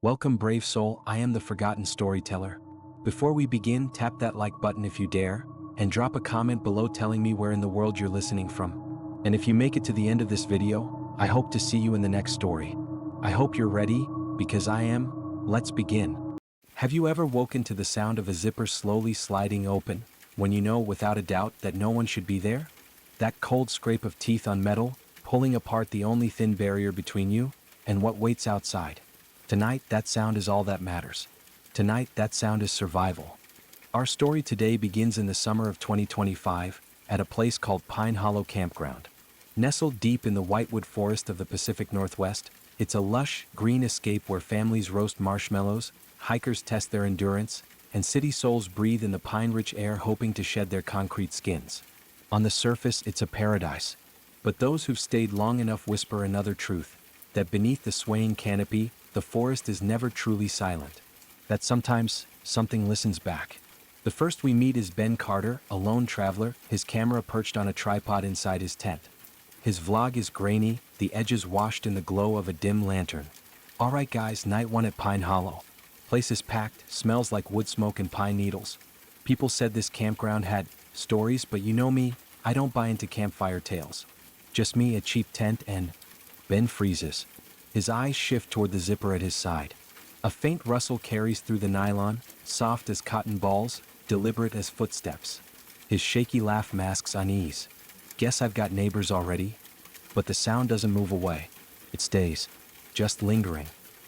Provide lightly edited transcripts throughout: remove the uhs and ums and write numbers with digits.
Welcome, brave soul, I am the forgotten storyteller. Before we begin, tap that like button if you dare, and drop a comment below telling me where in the world you're listening from. And if you make it to the end of this video, I hope to see you in the next story. I hope you're ready, because I am. Let's begin. Have you ever woken to the sound of a zipper slowly sliding open, when you know without a doubt that no one should be there? That cold scrape of teeth on metal, pulling apart the only thin barrier between you and what waits outside. Tonight, that sound is all that matters. Tonight, that sound is survival. Our story today begins in the summer of 2025 at a place called Pine Hollow Campground. Nestled deep in the whitewood forest of the Pacific Northwest, it's a lush, green escape where families roast marshmallows, hikers test their endurance, and city souls breathe in the pine-rich air hoping to shed their concrete skins. On the surface, it's a paradise. But those who've stayed long enough whisper another truth, that beneath the swaying canopy, the forest is never truly silent. That sometimes, something listens back. The first we meet is Ben Carter, a lone traveler, his camera perched on a tripod inside his tent. His vlog is grainy, the edges washed in the glow of a dim lantern. Alright guys, night one at Pine Hollow. Place is packed, smells like wood smoke and pine needles. People said this campground had stories, but you know me, I don't buy into campfire tales. Just me, a cheap tent, and Ben freezes. His eyes shift toward the zipper at his side. A faint rustle carries through the nylon, soft as cotton balls, deliberate as footsteps. His shaky laugh masks unease. Guess I've got neighbors already? But the sound doesn't move away. It stays, just lingering.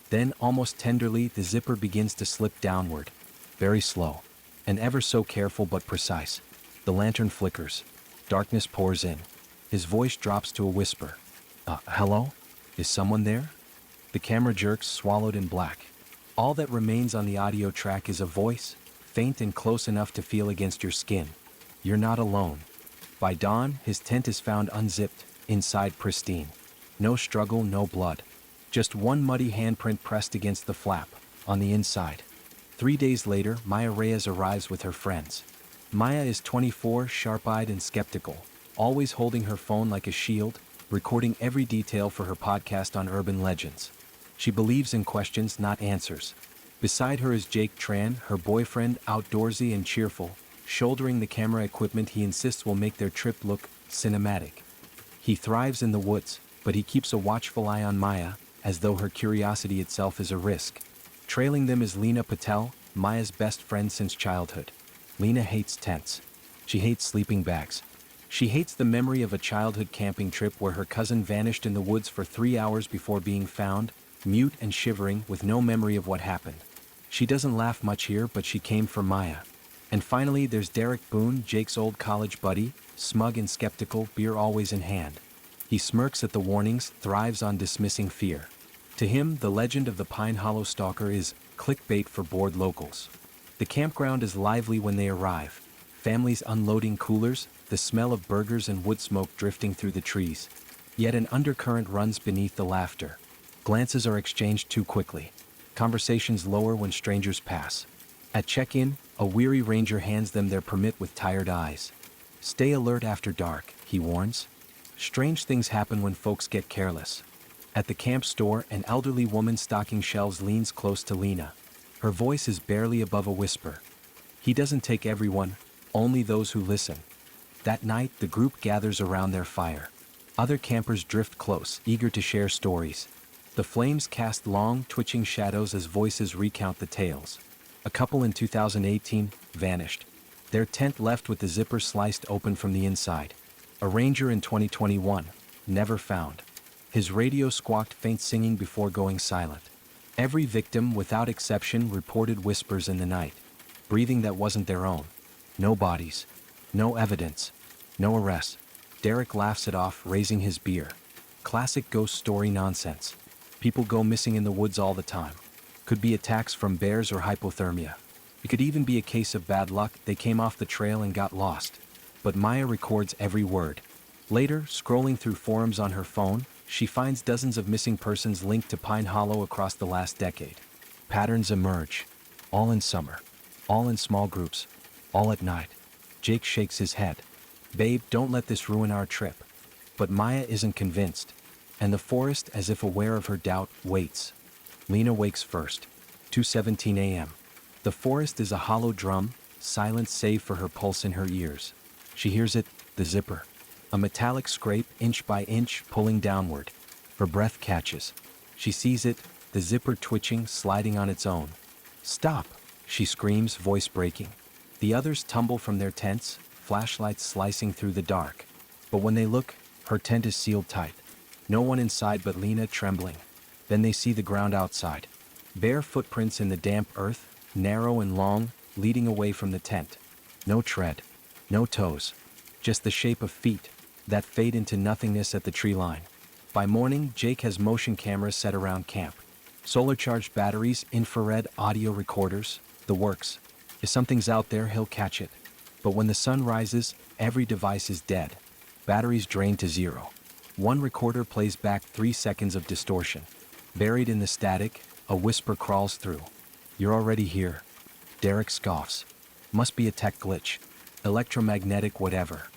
Then, almost tenderly, the zipper begins to slip downward. Very slow, and ever so careful but precise. The lantern flickers. Darkness pours in. His voice drops to a whisper. Hello? Is someone there? The camera jerks, swallowed in black. All that remains on the audio track is a voice, faint and close enough to feel against your skin. You're not alone. By dawn, his tent is found unzipped, inside pristine. No struggle, no blood. Just one muddy handprint pressed against the flap, on the inside. 3 days later, Maya Reyes arrives with her friends. Maya is 24, sharp-eyed and skeptical, always holding her phone like a shield, recording every detail for her podcast on urban legends. She believes in questions, not answers. Beside her is Jake Tran, her boyfriend, outdoorsy and cheerful, shouldering the camera equipment he insists will make their trip look cinematic. He thrives in the woods, but he keeps a watchful eye on Maya, as though her curiosity itself is a risk. Trailing them is Lena Patel, Maya's best friend since childhood. Lena hates tents. She hates sleeping bags. She hates the memory of a childhood camping trip where her cousin vanished in the woods for 3 hours before being found, mute and shivering with no memory of what happened. She doesn't laugh much here, but she came for Maya. And finally, there's Derek Boone, Jake's old college buddy, smug and skeptical, beer always in hand. He smirks at the warnings, thrives on dismissing fear. To him, the legend of the Pine Hollow Stalker is clickbait for bored locals. The campground is lively when they arrive. Families unloading coolers, the smell of burgers and wood smoke drifting through the trees. Yet an undercurrent runs beneath the laughter. Glances are exchanged too quickly. Conversations lower when strangers pass. At check-in, a weary ranger hands them their permit with tired eyes. Stay alert after dark, he warns. Strange things happen when folks get careless. At the camp store, an elderly woman stocking shelves leans close to Lena. Her voice is barely above a whisper. He doesn't take everyone, only those who listen. That night, the group gathers around their fire. Other campers drift close, eager to share stories. The flames cast long, twitching shadows as voices recount the tales. A couple in 2018 vanished. Their tent left with the zipper sliced open from the inside. A ranger in 2021, never found. His radio squawked faint singing before going silent. Every victim, without exception, reported whispers in the night. Breathing that wasn't their own. No bodies. No evidence. No arrests. Derek laughs it off, raising his beer. Classic ghost story nonsense. People go missing in the woods all the time. Could be attacks from bears or hypothermia. It could even be a case of bad luck, they came off the trail and got lost. But Maya records every word. Later, scrolling through forums on her phone, she finds dozens of missing persons linked to Pine Hollow across the last decade. Patterns emerge. All in summer. All in small groups. All at night. Jake shakes his head. Babe, don't let this ruin our trip. But Maya isn't convinced. And the forest, as if aware of her doubt, waits. Lena wakes first. 2:17 a.m. The forest is a hollow drum, silence save for her pulse in her ears. She hears it, the zipper. A metallic scrape, inch by inch, pulling downward. Her breath catches. She sees it, the zipper twitching, sliding on its own. "Stop!" she screams, voice breaking. The others tumble from their tents, flashlights slicing through the dark. But when they look, her tent is sealed tight. No one inside but Lena, trembling. Then they see the ground outside. Bare footprints in the damp earth, narrow and long, leading away from the tent. No tread. No toes. Just the shape of feet that fade into nothingness at the tree line. By morning, Jake has motion cameras set around camp. Solar-charged batteries, infrared, audio recorders, the works. If something's out there, he'll catch it. But when the sun rises, every device is dead. Batteries drain to zero. One recorder plays back 3 seconds of distortion. Buried in the static, a whisper crawls through. "You're already here." Derek scoffs. "Must be a tech glitch. Electromagnetic whatever."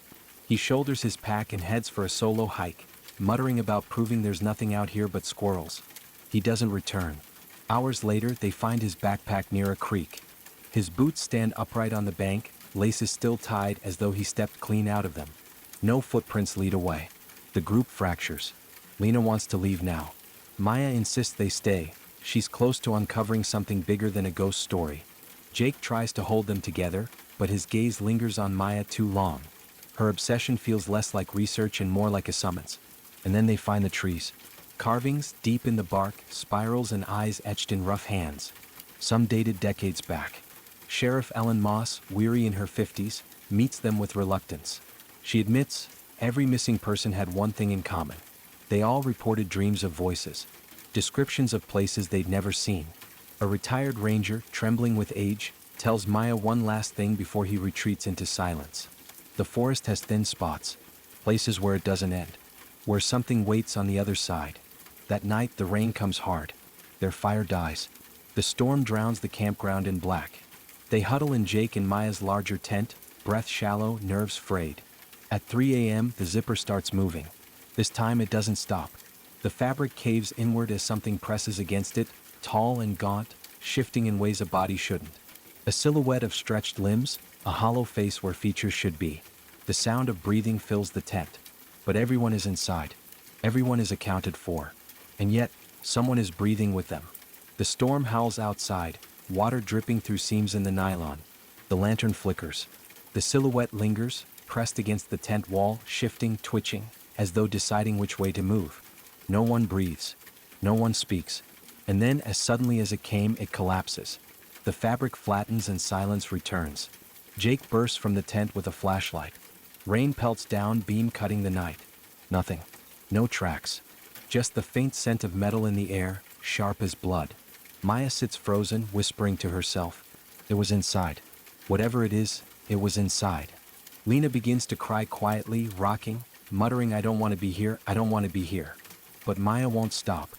He shoulders his pack and heads for a solo hike, muttering about proving there's nothing out here but squirrels. He doesn't return. Hours later, they find his backpack near a creek. His boots stand upright on the bank, laces still tied as though he stepped clean out of them. No footprints lead away. The group fractures. Lena wants to leave now. Maya insists they stay. She's close to uncovering something bigger than a ghost story. Jake tries to hold them together, but his gaze lingers on Maya too long. Her obsession feels less like research and more like a summons. And then they find the trees. Carvings deep in the bark, spirals and eyes etched in rough hands. Some dated decades back. Sheriff Ellen Moss, weary in her 50s, meets them with reluctance. She admits, every missing person had one thing in common. They all reported dreams of voices. Descriptions of places they'd never seen. A retired ranger, trembling with age, tells Maya one last thing before he retreats into silence. The forest has thin spots. Places where it doesn't end. Where something waits on the other side. That night, the rain comes hard. Their fire dies. The storm drowns the campground in black. They huddle in Jake and Maya's larger tent, breath shallow, nerves frayed. At 3 a.m., the zipper starts moving. This time it doesn't stop. The fabric caves inward as something presses against it, tall and gaunt, shifting in ways a body shouldn't. A silhouette of stretched limbs, a hollow face where features should be. The sound of breathing fills the tent. But everyone is inside. Everyone is accounted for. And yet, someone is breathing with them. The storm howls outside, water dripping through seams in the nylon. The lantern flickers. The silhouette lingers, pressed against the tent wall, shifting, twitching, as though deciding which way to move. No one breathes. No one speaks. And then, as suddenly as it came, it collapses. The fabric flattens and silence returns. Jake bursts from the tent with a flashlight. Rain pelts down, beam cutting the night. Nothing. No tracks. Just the faint scent of metal in the air, sharp as blood. Maya sits frozen, whispering to herself. It was inside. Whatever it is, it was inside. Lena begins to cry quietly, rocking, muttering, "I don't want to be here, I don't want to be here." But Maya won't stop.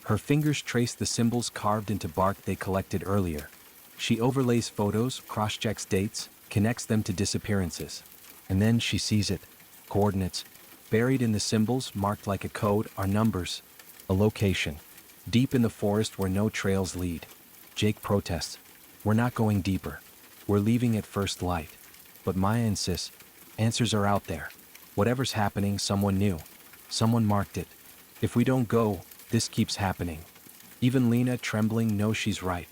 Her fingers trace the symbols carved into bark they collected earlier. She overlays photos, cross-checks dates, connects them to disappearances. And then she sees it. Coordinates. Buried in the symbols, marked like a code, are numbers. A location. Deep in the forest where no trails lead. Jake protests. "We're not going deeper. We're leaving at first light." But Maya insists. Answers are out there. Whatever's happening, someone knew. Someone marked it. If we don't go, this keeps happening. Even Lena, trembling, knows she's right.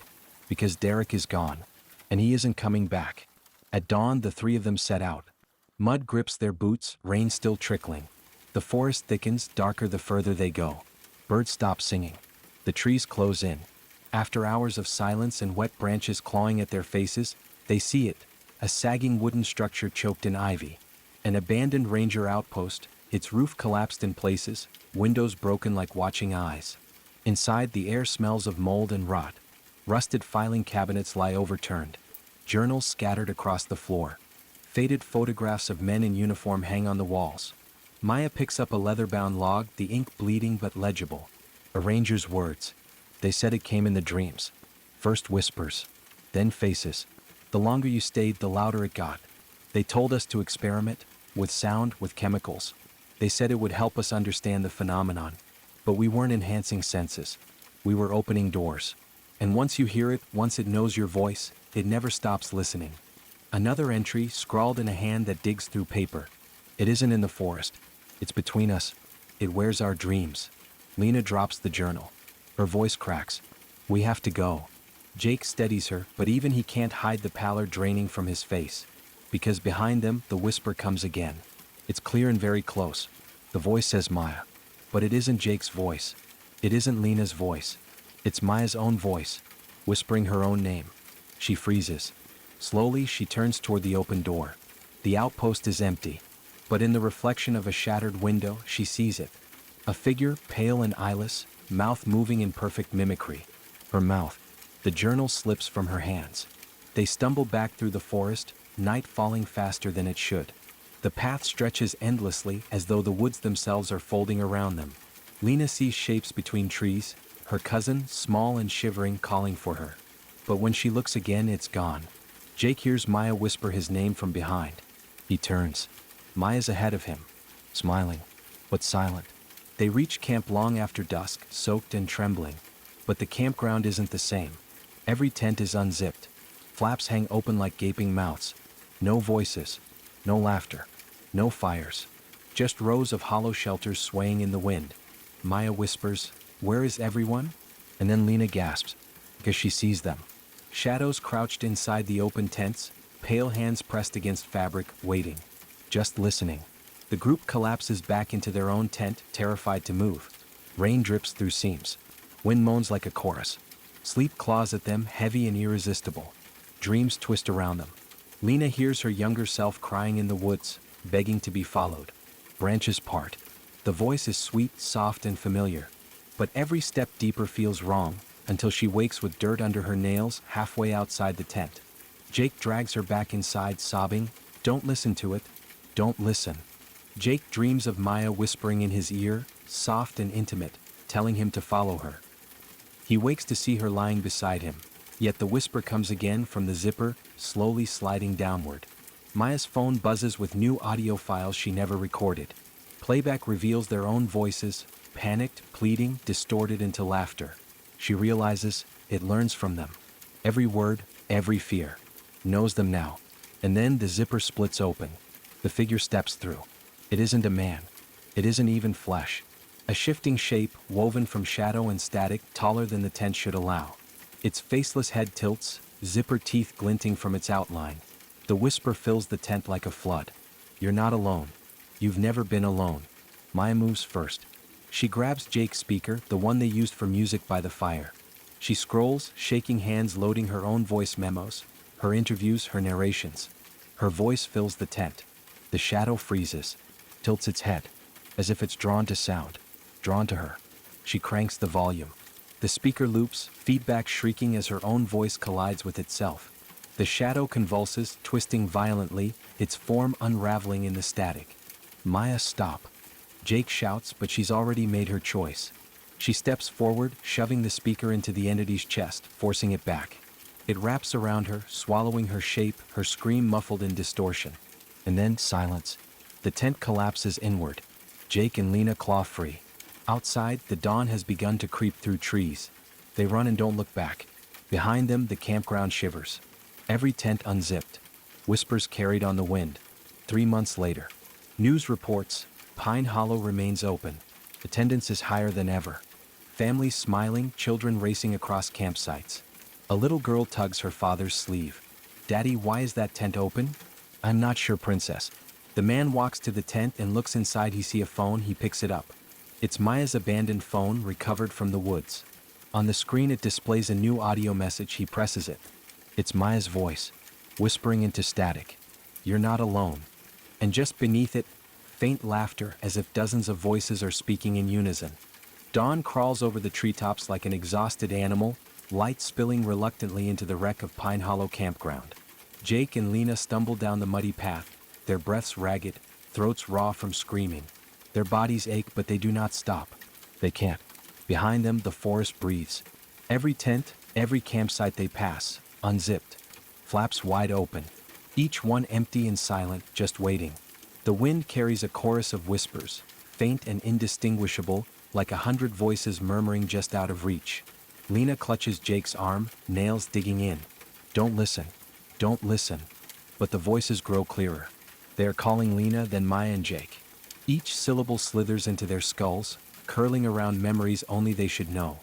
Because Derek is gone. And he isn't coming back. At dawn, the three of them set out. Mud grips their boots, rain still trickling. The forest thickens, darker the further they go. Birds stop singing. The trees close in. After hours of silence and wet branches clawing at their faces, they see it, a sagging wooden structure choked in ivy. An abandoned ranger outpost, its roof collapsed in places, windows broken like watching eyes. Inside, the air smells of mold and rot. Rusted filing cabinets lie overturned. Journals scattered across the floor. Faded photographs of men in uniform hang on the walls. Maya picks up a leather-bound log, the ink bleeding but legible. A ranger's words. They said it came in the dreams. First whispers, then faces. The longer you stayed, the louder it got. They told us to experiment, with sound, with chemicals. They said it would help us understand the phenomenon. But we weren't enhancing senses. We were opening doors. And once you hear it, once it knows your voice, it never stops listening. Another entry scrawled in a hand that digs through paper. It isn't in the forest. It's between us. It wears our dreams. Lena drops the journal. Her voice cracks. We have to go. Jake steadies her, but even he can't hide the pallor draining from his face. Because behind them, the whisper comes again. It's clear and very close. The voice says Maya. But it isn't Jake's voice. It isn't Lena's voice. It's Maya's own voice, whispering her own name. She freezes. Slowly, she turns toward the open door. The outpost is empty. But in the reflection of a shattered window, she sees it. A figure, pale and eyeless, mouth moving in perfect mimicry. Her mouth. The journal slips from her hands. They stumble back through the forest, night falling faster than it should. The path stretches endlessly as though the woods themselves are folding around them. Lena sees shapes between trees, her cousin, small and shivering, calling for her. But when she looks again, it's gone. Jake hears Maya whisper his name from behind. He turns. Maya's ahead of him, smiling, but silent. They reach camp long after dusk, soaked and trembling. But the campground isn't the same. Every tent is unzipped. Flaps hang open like gaping mouths. No voices, no laughter, no fires. Just rows of hollow shelters swaying in the wind. Maya whispers, "Where is everyone?" And then Lena gasps, because she sees them. Shadows crouched inside the open tents, pale hands pressed against fabric, waiting. Just listening. The group collapses back into their own tent, terrified to move. Rain drips through seams. Wind moans like a chorus. Sleep claws at them, heavy and irresistible. Dreams twist around them. Lena hears her younger self crying in the woods, begging to be followed. Branches part. The voice is sweet, soft, and familiar. But every step deeper feels wrong, until she wakes with dirt under her nails, halfway outside the tent. Jake drags her back inside, sobbing, "Don't listen to it. Don't listen." Jake dreams of Maya whispering in his ear, soft and intimate, telling him to follow her. He wakes to see her lying beside him, yet the whisper comes again from the zipper, slowly sliding downward. Maya's phone buzzes with new audio files she never recorded. Playback reveals their own voices, panicked, pleading, distorted into laughter. She realizes it learns from them. Every word, every fear. Knows them now. And then the zipper splits open. The figure steps through. It isn't a man. It isn't even flesh. A shifting shape, woven from shadow and static, taller than the tent should allow. Its faceless head tilts, zipper teeth glinting from its outline. The whisper fills the tent like a flood. "You're not alone. You've never been alone." Maya moves first. She grabs Jake's speaker, the one they used for music by the fire. She scrolls, shaking hands, loading her own voice memos, her interviews, her narrations. Her voice fills the tent. The shadow freezes, tilts its head, as if it's drawn to sound, drawn to her. She cranks the volume. The speaker loops, feedback shrieking as her own voice collides with itself. The shadow convulses, twisting violently, its form unraveling in the static. Maya, stop. Jake shouts, but she's already made her choice. She steps forward, shoving the speaker into the entity's chest, forcing it back. It wraps around her, swallowing her shape, her scream muffled in distortion. And then silence. The tent collapses inward. Jake and Lena claw free. Outside, the dawn has begun to creep through trees. They run and don't look back. Behind them, the campground shivers. Every tent unzipped. Whispers carried on the wind. 3 months later. News reports, Pine Hollow remains open. Attendance is higher than ever. Families smiling, children racing across campsites. A little girl tugs her father's sleeve. "Daddy, why is that tent open?" "I'm not sure, Princess." The man walks to the tent and looks inside. He sees a phone. He picks it up. It's Maya's abandoned phone, recovered from the woods. On the screen it displays a new audio message. He presses it. It's Maya's voice, whispering into static. "You're not alone." And just beneath it, faint laughter as if dozens of voices are speaking in unison. Dawn crawls over the treetops like an exhausted animal, light spilling reluctantly into the wreck of Pine Hollow Campground. Jake and Lena stumble down the muddy path, their breaths ragged, throats raw from screaming. Their bodies ache, but they do not stop. They can't. Behind them, the forest breathes. Every tent, every campsite they pass, unzipped. Flaps wide open. Each one empty and silent, just waiting. The wind carries a chorus of whispers, faint and indistinguishable, like 100 voices murmuring just out of reach. Lena clutches Jake's arm, nails digging in. Don't listen. Don't listen. But the voices grow clearer. They are calling Lena, then Maya and Jake. Each syllable slithers into their skulls, curling around memories only they should know.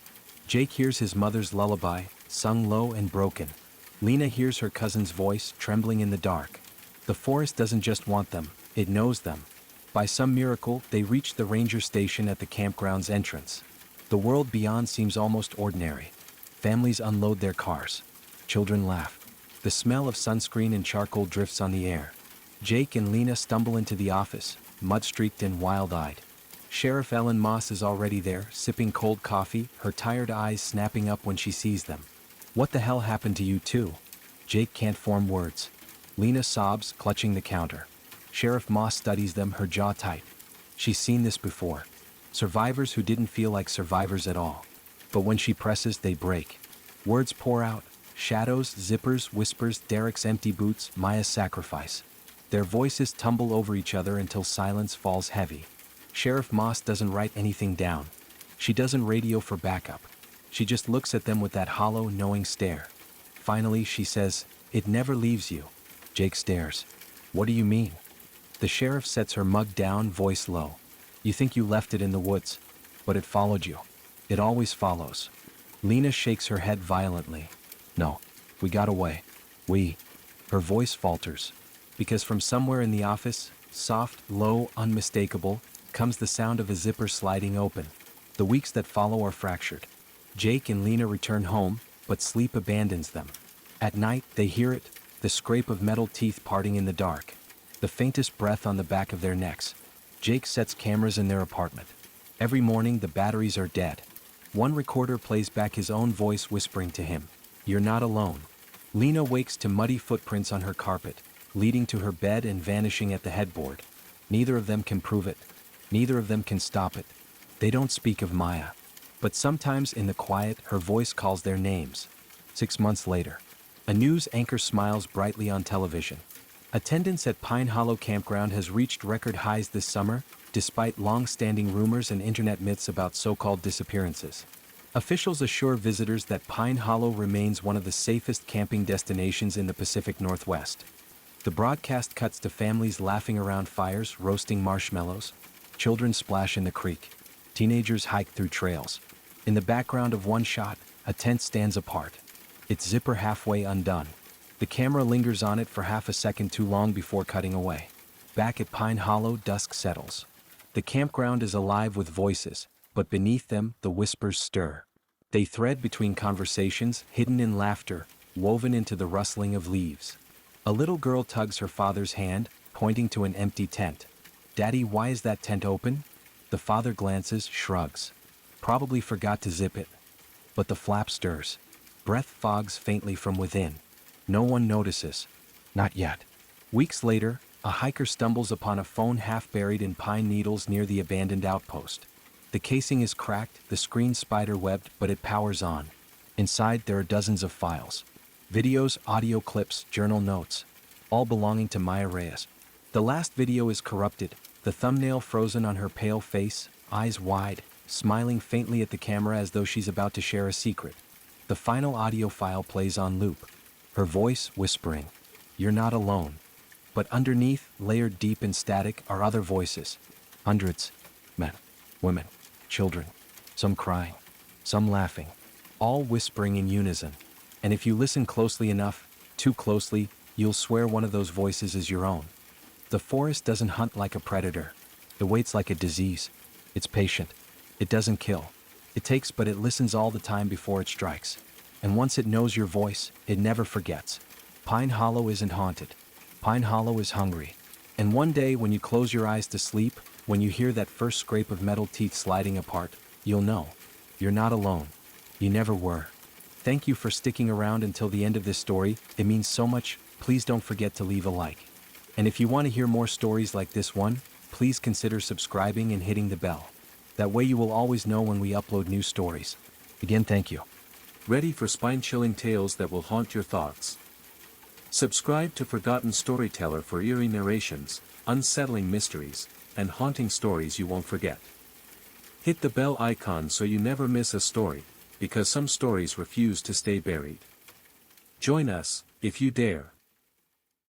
Jake hears his mother's lullaby, sung low and broken. Lena hears her cousin's voice, trembling in the dark. The forest doesn't just want them, it knows them. By some miracle, they reach the ranger station at the campground's entrance. The world beyond seems almost ordinary. Families unload their cars. Children laugh. The smell of sunscreen and charcoal drifts on the air. Jake and Lena stumble into the office, mud-streaked and wild-eyed. Sheriff Ellen Moss is already there, sipping cold coffee, her tired eyes snapping up when she sees them. What the hell happened to you two? Jake can't form words. Lena sobs, clutching the counter. Sheriff Moss studies them, her jaw tight. She's seen this before. Survivors who didn't feel like survivors at all. But when she presses, they break. Words pour out. Shadows, zippers, whispers, Derek's empty boots, Maya's sacrifice. Their voices tumble over each other until silence falls heavy. Sheriff Moss doesn't write anything down. She doesn't radio for backup. She just looks at them with that hollow, knowing stare. Finally, she says, "It never leaves you." Jake stares. "What do you mean?" The sheriff sets her mug down, voice low. "You think you left it in the woods, but it followed you. It always follows." Lena shakes her head violently. "No, we got away. We." Her voice falters. Because from somewhere in the office, soft, low, unmistakable, comes the sound of a zipper sliding open. The weeks that follow are fractured. Jake and Lena return home, but sleep abandons them. At night, they hear it, the scrape of metal teeth parting in the dark. The faintest breath on the back of their necks. Jake sets cameras in their apartment. Every morning, the batteries are dead. One recorder plays back his own voice whispering to him, "You're not alone." Lena wakes to muddy footprints on her carpet, leading to her bed and vanishing at the headboard. Neither of them can prove it. Neither of them can stop it. They don't speak of Maya. But sometimes in the quiet, her voice calls their names. 6 months later, a news anchor smiles brightly on television. Attendance at Pine Hollow Campground has reached record highs this summer, despite long-standing rumors and internet myths about so-called disappearances. Officials assure visitors that Pine Hollow remains one of the safest camping destinations in the Pacific Northwest. The broadcast cuts to families laughing around fires, roasting marshmallows. Children splash in the creek. Teenagers hike through trails. In the background of one shot, a tent stands apart. Its zipper halfway undone. The camera lingers on it for half a second too long before cutting away. Back at Pine Hollow, dusk settles. The campground is alive with voices, but beneath them, the whispers stir. They thread between conversations, hidden in laughter, woven into the rustling of leaves. A little girl tugs her father's hand, pointing to an empty tent. "Daddy, why is that tent open?" The father glances, shrugs. "Probably forgot to zip it." But the flap stirs. Breath fogs faintly from within. No one notices. Not yet. Weeks later, a hiker stumbles upon a phone half buried in pine needles near the abandoned outpost. The casing is cracked, the screen spider-webbed, but it powers on. Inside, there are dozens of files. Videos, audio clips, journal notes. All belonging to Maya Reyes. The last video is corrupted, the thumbnail frozen on her pale face, eyes wide, smiling faintly at the camera as though she's about to share a secret. The final audio file plays on loop. Her voice whispering, "You're not alone." But underneath, layered deep in static, are other voices. Hundreds. Men, women, children. Some crying, some laughing. All whispering in unison. And if you listen closely enough, too closely, you'll swear one of those voices is your own. The forest doesn't hunt like a predator. It waits like a disease. It's patient. It doesn't kill. It takes, but it listens all the time before it strikes. And once it knows your voice, it never forgets. Pine Hollow isn't haunted. Pine Hollow is hungry. And one day when you close your eyes to sleep, when you hear that first scrape of metal teeth sliding apart, you'll know. You're not alone. You never were. Thank you for sticking around until the end of this story. It means so much. Please don't forget to leave a like. And if you want to hear more stories like this one, please consider subscribing and hitting the bell. That way you will always know when we upload new stories. Again, thank you. Ready for spine-chilling tales that will haunt your thoughts? Subscribe to Forgotten Storyteller for eerie narrations, unsettling mysteries, and haunting stories you won't forget. Hit the bell icon so you never miss a story. because some stories refuse to stay buried. Join us, if you dare.